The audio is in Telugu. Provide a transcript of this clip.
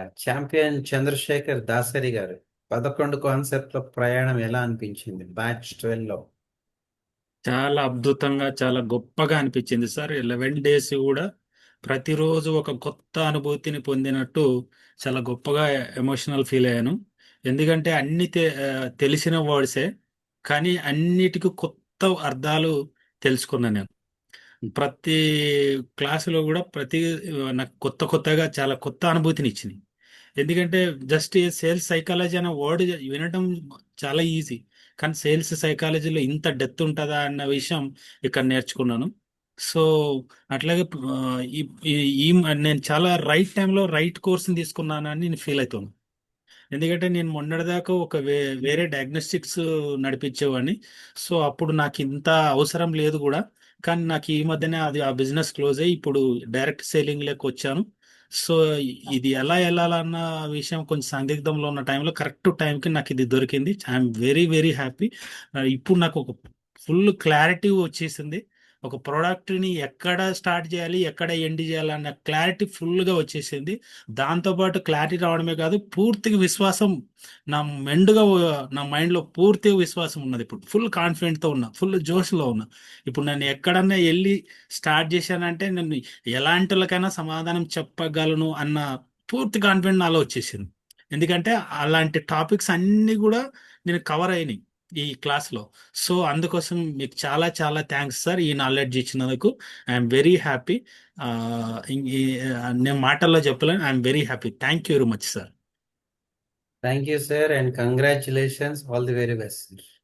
చాంపియన్ చంద్రశేఖర్ దాసరి గారు 11 కాన్సెప్ట్ల ప్రయాణం ఎలా అనిపించింది బ్యాచ్ 12 లో? చాలా అద్భుతంగా చాలా గొప్పగా అనిపించింది సార్. 11 డేస్ కూడా ప్రతిరోజు ఒక కొత్త అనుభూతిని పొందినట్టు చాలా గొప్పగా ఎమోషనల్ ఫీల్ అయ్యాను. ఎందుకంటే తెలిసిన వర్డ్సే, కానీ అన్నిటికీ కొత్త అర్థాలు తెలుసుకున్నాను నేను. ప్రతి క్లాసులో కూడా నాకు కొత్త కొత్తగా చాలా కొత్త అనుభూతిని ఇచ్చింది. ఎందుకంటే జస్ట్ సేల్స్ సైకాలజీ అనే వర్డ్ వినడం చాలా ఈజీ, కానీ సేల్స్ సైకాలజీలో ఇంత డెప్త్ ఉంటుందా అన్న విషయం ఇక్కడ నేర్చుకున్నాను. సో అట్లాగే ఈ- ఈ- ఈ నేను చాలా రైట్ టైంలో రైట్ కోర్స్ని తీసుకున్నానని నేను ఫీల్ అవుతాను. ఎందుకంటే నేను మొన్నటిదాకా వేరే డయాగ్నోస్టిక్స్ నడిపించేవాడిని. సో అప్పుడు నాకు ఇంత అవసరం లేదు కూడా. కానీ నాకు ఈ మధ్యనే ఆ బిజినెస్ క్లోజ్ అయ్యి ఇప్పుడు డైరెక్ట్ సేలింగ్ లెక్క వచ్చాను. సో ఇది ఎలా వెళ్ళాలన్న విషయం కొంచెం సందిగ్ధంలో ఉన్న టైంలో కరెక్ట్ టైంకి నాకు ఇది దొరికింది. I'm very very happy. ఇప్పుడు నాకు ఒక ఫుల్ క్లారిటీ వచ్చేసింది. ఒక ప్రోడక్ట్ని ఎక్కడ స్టార్ట్ చేయాలి, ఎక్కడ ఎండ్ చేయాలి అన్న క్లారిటీ ఫుల్గా వచ్చేసింది. దాంతోపాటు క్లారిటీ రావడమే కాదు, పూర్తిగా విశ్వాసం నా మెండుగా నా మైండ్లో పూర్తిగా విశ్వాసం ఉన్నది. ఇప్పుడు ఫుల్ కాన్ఫిడెంట్తో ఉన్నా, ఫుల్ జోష్లో ఉన్నా. ఇప్పుడు నేను ఎక్కడన్నా వెళ్ళి స్టార్ట్ చేశానంటే నేను ఎలాంటి వాళ్ళకైనా సమాధానం చెప్పగలను అన్న పూర్తి కాన్ఫిడెంట్ నాలో వచ్చేసింది. ఎందుకంటే అలాంటి టాపిక్స్ అన్నీ కూడా నేను కవర్ అయినాయి ఈ క్లాస్లో. సో అందుకోసం మీకు చాలా చాలా థ్యాంక్స్ సార్, ఈ నాలెడ్జ్ ఇచ్చినందుకు. I'm very happy. నేను మాటల్లో చెప్పలేను. I'm very happy. Thank you very much sir. Thank you sir and congratulations, all the very best.